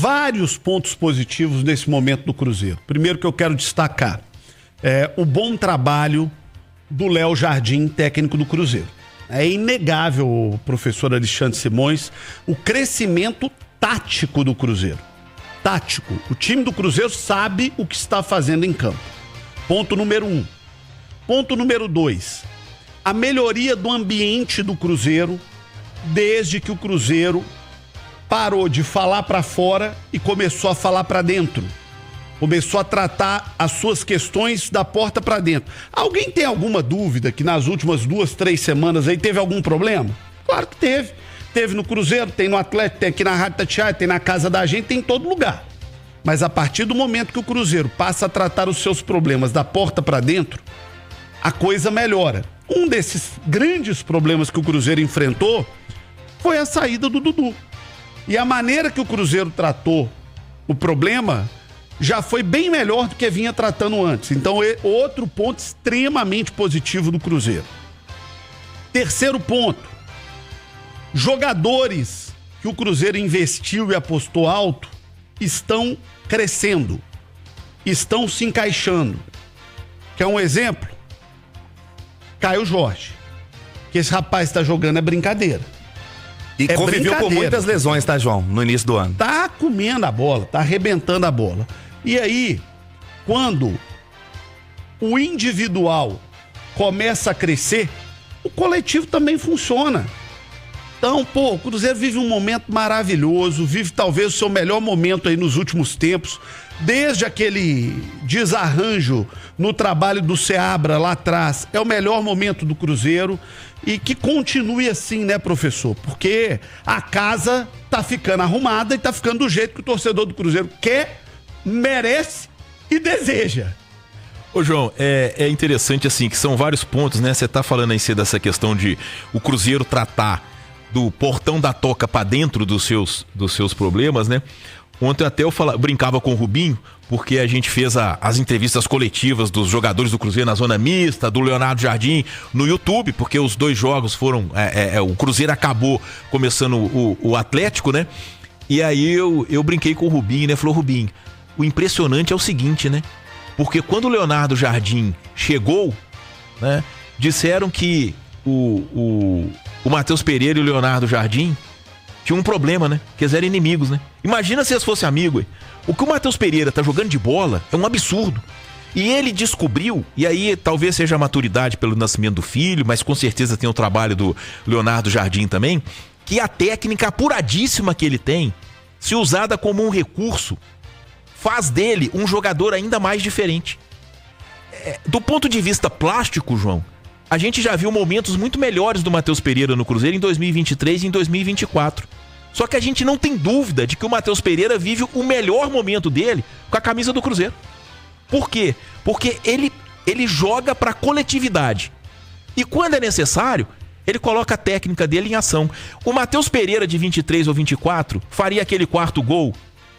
vários pontos positivos nesse momento do Cruzeiro. Primeiro que eu quero destacar é o bom trabalho do Léo Jardim, técnico do Cruzeiro. É inegável, professor Alexandre Simões, o crescimento tático do Cruzeiro. Tático. O time do Cruzeiro sabe o que está fazendo em campo. Ponto número 1. Ponto número 2. A melhoria do ambiente do Cruzeiro desde que o Cruzeiro parou de falar para fora e começou a falar para dentro. Começou a tratar as suas questões da porta para dentro. Alguém tem alguma dúvida que nas últimas 2, 3 semanas aí teve algum problema? Claro que teve. Teve no Cruzeiro, tem no Atlético, tem aqui na Rádio Tatiaia, tem na casa da gente, tem em todo lugar. Mas a partir do momento que o Cruzeiro passa a tratar os seus problemas da porta para dentro, a coisa melhora. Um desses grandes problemas que o Cruzeiro enfrentou foi a saída do Dudu. E a maneira que o Cruzeiro tratou o problema já foi bem melhor do que vinha tratando antes. Então, outro ponto extremamente positivo do Cruzeiro. Terceiro ponto. Jogadores que o Cruzeiro investiu e apostou alto estão crescendo. Estão se encaixando. Quer um exemplo? Caio Jorge. Que esse rapaz está jogando é brincadeira. E conviveu com muitas lesões, tá, João? No início do ano. Tá comendo a bola, tá arrebentando a bola. E aí, quando o individual começa a crescer, o coletivo também funciona. Então, o Cruzeiro vive um momento maravilhoso, vive talvez o seu melhor momento aí nos últimos tempos, desde aquele desarranjo no trabalho do Seabra lá atrás. É o melhor momento do Cruzeiro e que continue assim, né, professor? Porque a casa tá ficando arrumada e tá ficando do jeito que o torcedor do Cruzeiro quer, merece e deseja. Ô João, é interessante assim, que são vários pontos, né? Você tá falando aí dessa questão de o Cruzeiro tratar do portão da toca para dentro dos seus problemas, né? Ontem até eu brincava com o Rubinho, porque a gente fez as entrevistas coletivas dos jogadores do Cruzeiro na zona mista, do Leonardo Jardim no YouTube, porque os 2 jogos foram... o Cruzeiro acabou começando o Atlético, né? E aí eu brinquei com o Rubinho, né? Falou, Rubinho, o impressionante é o seguinte, né? Porque quando o Leonardo Jardim chegou, né? Disseram que o Matheus Pereira e o Leonardo Jardim tinham um problema, né? Que eles eram inimigos, né? Imagina se eles fossem amigos, hein? O que o Matheus Pereira tá jogando de bola é um absurdo. E ele descobriu, e aí talvez seja a maturidade pelo nascimento do filho, mas com certeza tem o trabalho do Leonardo Jardim também, que a técnica apuradíssima que ele tem, se usada como um recurso, faz dele um jogador ainda mais diferente. Do ponto de vista plástico, João, a gente já viu momentos muito melhores do Matheus Pereira no Cruzeiro em 2023 e em 2024. Só que a gente não tem dúvida de que o Matheus Pereira vive o melhor momento dele com a camisa do Cruzeiro. Por quê? Porque ele joga para a coletividade. E quando é necessário, ele coloca a técnica dele em ação. O Matheus Pereira, de 23 ou 24, faria aquele 4º gol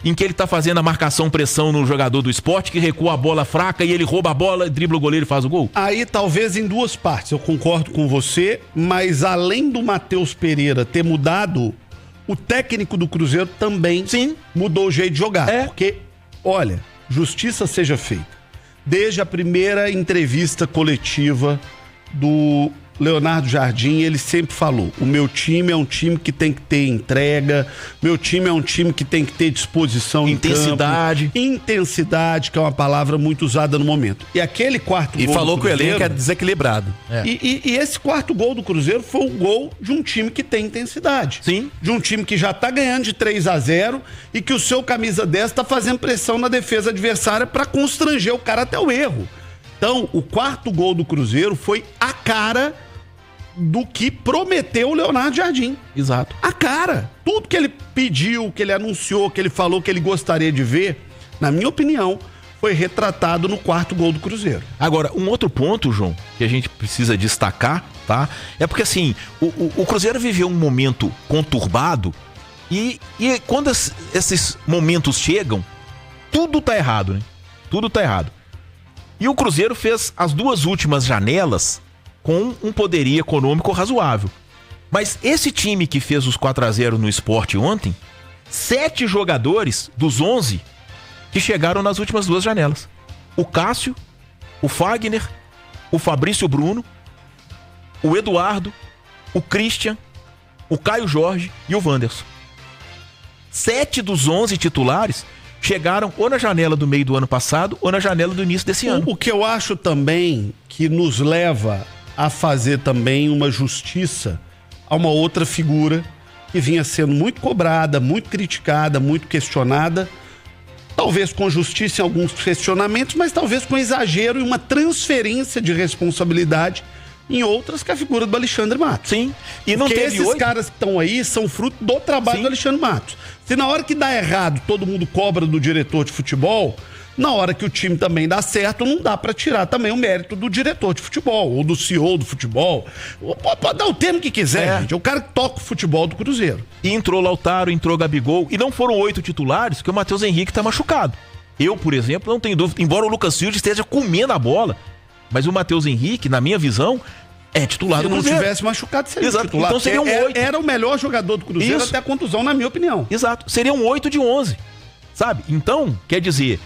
em que ele tá fazendo a marcação-pressão no jogador do Sport, que recua a bola fraca e ele rouba a bola, dribla o goleiro e faz o gol? Aí talvez em 2 partes, eu concordo com você, mas além do Matheus Pereira ter mudado, o técnico do Cruzeiro também mudou o jeito de jogar. Porque, olha, justiça seja feita. Desde a primeira entrevista coletiva do Leonardo Jardim, ele sempre falou: o meu time é um time que tem que ter entrega, meu time é um time que tem que ter disposição, intensidade. Intensidade, que é uma palavra muito usada no momento. E aquele 4º gol. E falou que o elenco é desequilibrado. E esse 4º gol do Cruzeiro foi um gol de um time que tem intensidade. Sim. De um time que já tá ganhando de 3-0 e que o seu camisa 10 tá fazendo pressão na defesa adversária para constranger o cara até o erro. Então, o 4º gol do Cruzeiro foi a cara do que prometeu o Leonardo Jardim. Exato. A cara. Tudo que ele pediu, que ele anunciou, que ele falou que ele gostaria de ver, na minha opinião, foi retratado no 4º gol do Cruzeiro. Agora, um outro ponto, João, que a gente precisa destacar, tá? É porque assim, o Cruzeiro viveu um momento conturbado e quando esses momentos chegam, tudo tá errado, né? Tudo tá errado. E o Cruzeiro fez as 2 últimas janelas com um poderio econômico razoável. Mas esse time que fez os 4-0 no Sport ontem 7 jogadores dos 11 que chegaram nas últimas 2 janelas. O Cássio, o Fagner, o Fabrício Bruno, o Eduardo, o Christian, o Caio Jorge e o Wanderson. 7 dos 11 titulares chegaram ou na janela do meio do ano passado ou na janela do início desse ano. O que eu acho também que nos leva a fazer também uma justiça a uma outra figura que vinha sendo muito cobrada, muito criticada, muito questionada, talvez com justiça em alguns questionamentos, mas talvez com exagero e uma transferência de responsabilidade em outras, que é a figura do Alexandre Matos. Sim. E não porque teve esses caras que estão aí são fruto do trabalho do Alexandre Matos. Se na hora que dá errado todo mundo cobra do diretor de futebol, na hora que o time também dá certo, não dá pra tirar também o mérito do diretor de futebol, ou do CEO do futebol. Pode dar o termo que quiser, gente. É o cara que toca o futebol do Cruzeiro. E entrou Lautaro, entrou Gabigol, e não foram 8 titulares, que o Matheus Henrique tá machucado. Eu, por exemplo, não tenho dúvida, embora o Lucas Silva esteja comendo a bola, mas o Matheus Henrique, na minha visão, é titular do Cruzeiro. Se não tivesse machucado, seria titular. Então seriam 8. Era o melhor jogador do Cruzeiro até a contusão, na minha opinião. Exato. Seriam 8 de 11, sabe? Então, quer dizer,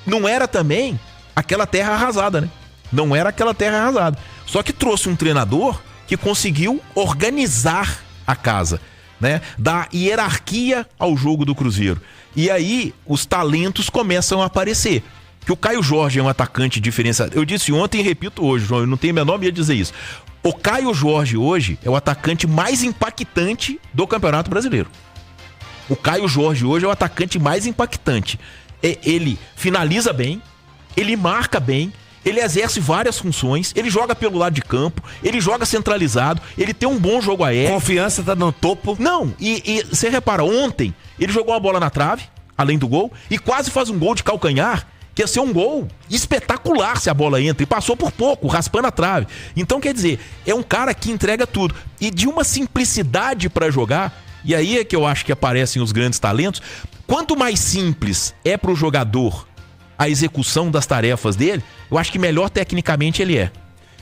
não era também aquela terra arrasada, né? Não era aquela terra arrasada. Só que trouxe um treinador que conseguiu organizar a casa, né? Dar hierarquia ao jogo do Cruzeiro. E aí, os talentos começam a aparecer. Que o Caio Jorge é um atacante diferenciado. Eu disse ontem e repito hoje, João, eu não tenho a menor medo de dizer isso. O Caio Jorge hoje é o atacante mais impactante do Campeonato Brasileiro. O Caio Jorge hoje é o atacante mais impactante. Ele finaliza bem, ele marca bem, ele exerce várias funções, ele joga pelo lado de campo, ele joga centralizado, ele tem um bom jogo aéreo. Confiança tá no topo. Não, e você repara, ontem ele jogou uma bola na trave, além do gol, e quase faz um gol de calcanhar, que ia ser um gol espetacular se a bola entra, e passou por pouco, raspando a trave. Então, quer dizer, é um cara que entrega tudo, e de uma simplicidade pra jogar, e aí é que eu acho que aparecem os grandes talentos. Quanto mais simples é pro jogador a execução das tarefas dele, eu acho que melhor tecnicamente ele é.